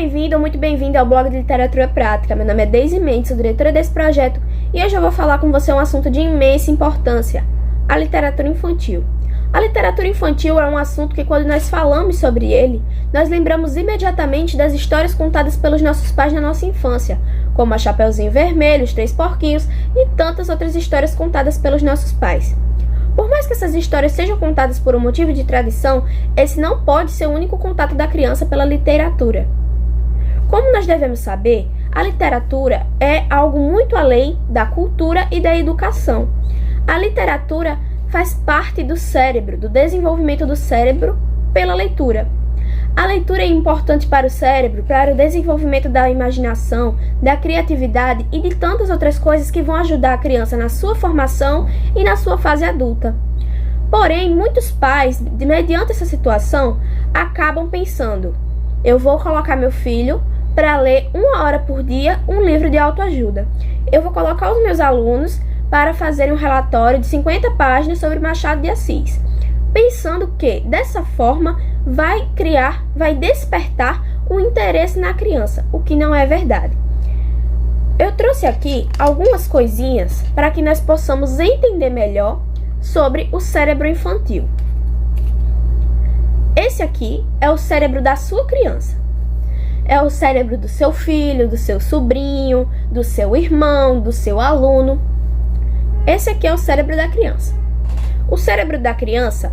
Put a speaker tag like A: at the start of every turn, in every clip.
A: bem-vindo ou muito bem-vinda ao blog de literatura prática. Meu nome é Deise Mendes, sou diretora desse projeto e hoje eu vou falar com você um assunto de imensa importância, a literatura infantil. A literatura infantil é um assunto que, quando nós falamos sobre ele, nós lembramos imediatamente das histórias contadas pelos nossos pais na nossa infância, como a Chapeuzinho Vermelho, Os Três Porquinhos e tantas outras histórias contadas pelos nossos pais. Por mais que essas histórias sejam contadas por um motivo de tradição, esse não pode ser o único contato da criança pela literatura. Como nós devemos saber, a literatura é algo muito além da cultura e da educação. A literatura faz parte do cérebro, do desenvolvimento do cérebro pela leitura. A leitura é importante para o cérebro, para o desenvolvimento da imaginação, da criatividade e de tantas outras coisas que vão ajudar a criança na sua formação e na sua fase adulta. Porém, muitos pais, mediante essa situação, acabam pensando: eu vou colocar meu filho para ler 1 hora por dia um livro de autoajuda. Eu vou colocar os meus alunos para fazerem um relatório de 50 páginas sobre Machado de Assis, pensando que, dessa forma, vai despertar o interesse na criança, o que não é verdade. Eu trouxe aqui algumas coisinhas para que nós possamos entender melhor sobre o cérebro infantil. Esse aqui é o cérebro da sua criança. É o cérebro do seu filho, do seu sobrinho, do seu irmão, do seu aluno. Esse aqui é o cérebro da criança. O cérebro da criança,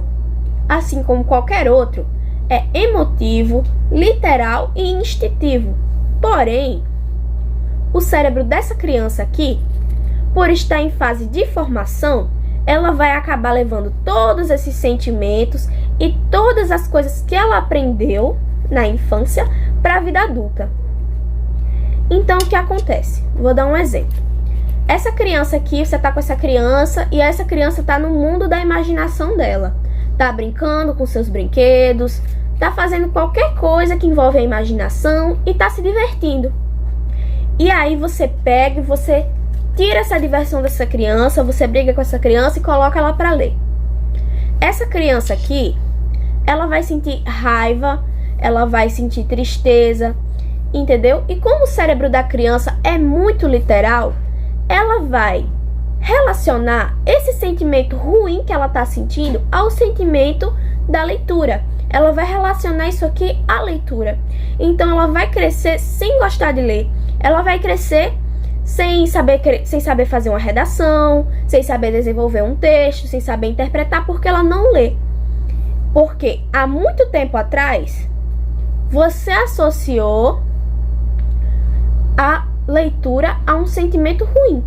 A: assim como qualquer outro, é emotivo, literal e instintivo. Porém, o cérebro dessa criança aqui, por estar em fase de formação, ela vai acabar levando todos esses sentimentos e todas as coisas que ela aprendeu na infância para a vida adulta. Então, o que acontece? Vou dar um exemplo. Essa criança aqui, você tá com essa criança e essa criança tá no mundo da imaginação dela. Tá brincando com seus brinquedos, tá fazendo qualquer coisa que envolve a imaginação e tá se divertindo. E aí você pega e você tira essa diversão dessa criança, você briga com essa criança e coloca ela para ler. Essa criança aqui, ela vai sentir raiva, ela vai sentir tristeza, entendeu? E como o cérebro da criança é muito literal, ela vai relacionar esse sentimento ruim que ela está sentindo ao sentimento da leitura. Ela vai relacionar isso aqui à leitura. Então ela vai crescer sem gostar de ler. Ela vai crescer sem saber fazer uma redação, sem saber desenvolver um texto, sem saber interpretar, porque ela não lê. Porque há muito tempo atrás, você associou a leitura a um sentimento ruim.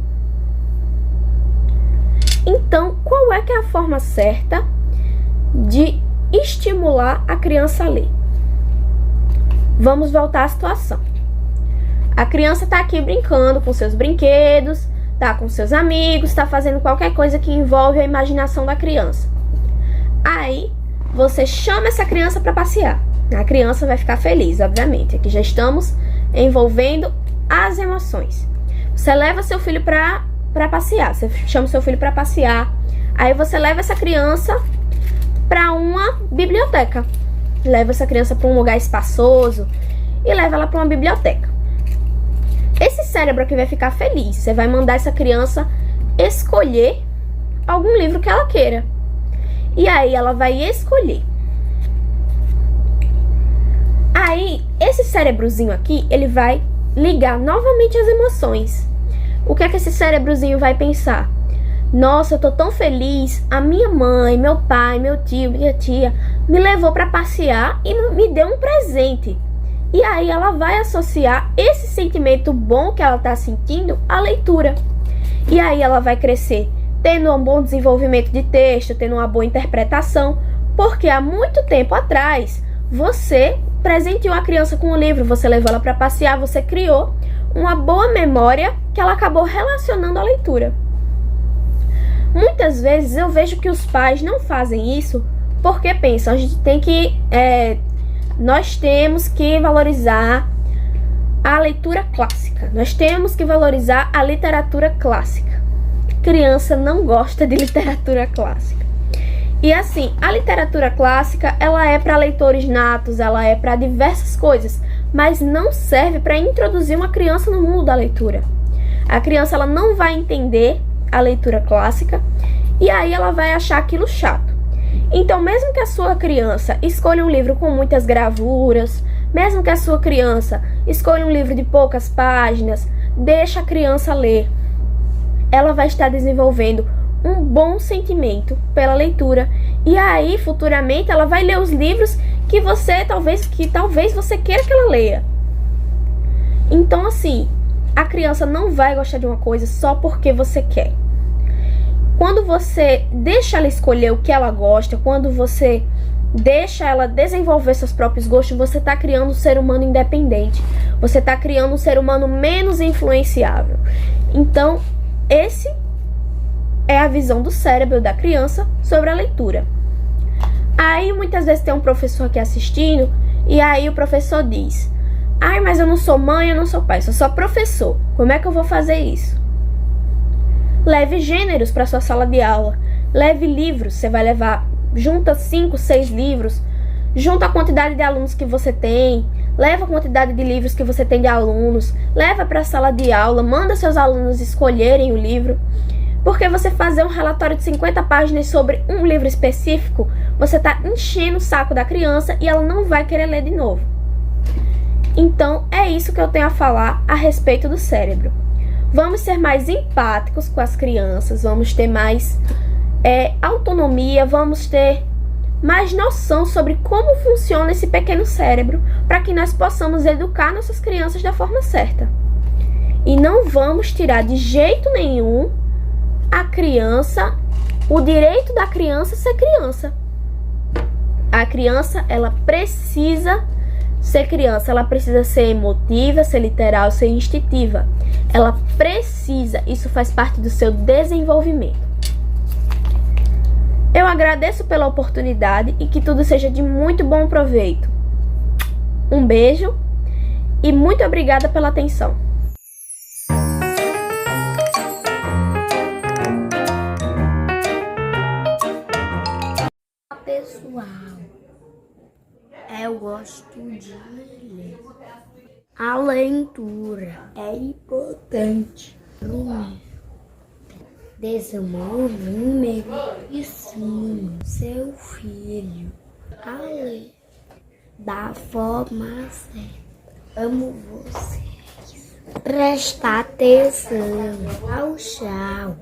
A: Então, qual é que é a forma certa de estimular a criança a ler? Vamos voltar à situação. A criança está aqui brincando com seus brinquedos, está com seus amigos, está fazendo qualquer coisa que envolve a imaginação da criança. Aí, você chama essa criança para passear. A criança vai ficar feliz, obviamente. Aqui já estamos envolvendo as emoções. Você leva seu filho para passear, você chama seu filho para passear, aí você leva essa criança para uma biblioteca, leva essa criança para um lugar espaçoso e leva ela para uma biblioteca. Esse cérebro aqui vai ficar feliz, você vai mandar essa criança escolher algum livro que ela queira, e aí ela vai escolher. Aí, esse cérebrozinho aqui, ele vai ligar novamente as emoções. O que é que esse cérebrozinho vai pensar? Nossa, eu tô tão feliz, a minha mãe, meu pai, meu tio, minha tia me levou para passear e me deu um presente. E aí ela vai associar esse sentimento bom que ela tá sentindo à leitura. E aí ela vai crescer tendo um bom desenvolvimento de texto, tendo uma boa interpretação, porque há muito tempo atrás você presenteou a criança com um livro, você levou ela para passear, você criou uma boa memória que ela acabou relacionando à leitura. Muitas vezes eu vejo que os pais não fazem isso porque pensam, nós temos que valorizar a leitura clássica, nós temos que valorizar a literatura clássica. Criança não gosta de literatura clássica. E assim, a literatura clássica, ela é para leitores natos, ela é para diversas coisas, mas não serve para introduzir uma criança no mundo da leitura. A criança ela não vai entender a leitura clássica e aí ela vai achar aquilo chato. Então, mesmo que a sua criança escolha um livro com muitas gravuras, mesmo que a sua criança escolha um livro de poucas páginas, deixa a criança ler. Ela vai estar desenvolvendo um bom sentimento pela leitura e aí futuramente ela vai ler os livros que talvez você queira que ela leia. Então, assim, a criança não vai gostar de uma coisa só porque você quer. Quando você deixa ela escolher o que ela gosta, quando você deixa ela desenvolver seus próprios gostos, você está criando um ser humano independente. Você está criando um ser humano menos influenciável. Então, esse é a visão do cérebro da criança sobre a leitura. Aí, muitas vezes tem um professor aqui assistindo, e aí o professor diz: ai, mas eu não sou mãe, eu não sou pai, sou só professor. Como é que eu vou fazer isso? Leve gêneros para sua sala de aula. Leve livros, você vai levar, junta 5, 6 livros, junta a quantidade de alunos que você tem, leva a quantidade de livros que você tem de alunos, leva para a sala de aula, manda seus alunos escolherem o livro. Porque você fazer um relatório de 50 páginas sobre um livro específico, você está enchendo o saco da criança e ela não vai querer ler de novo. Então, é isso que eu tenho a falar a respeito do cérebro. Vamos ser mais empáticos com as crianças, vamos ter mais autonomia, vamos ter mais noção sobre como funciona esse pequeno cérebro para que nós possamos educar nossas crianças da forma certa. E não vamos tirar de jeito nenhum o direito da criança ser criança. A criança, ela precisa ser criança, ela precisa ser emotiva, ser literal, ser instintiva. Ela precisa, isso faz parte do seu desenvolvimento. Eu agradeço pela oportunidade e que tudo seja de muito bom proveito. Um beijo e muito obrigada pela atenção.
B: Pessoal, eu gosto de ler. A leitura é importante para desenvolvimento. Ensine seu filho a ler da forma certa. Amo vocês. Presta atenção. Tchau.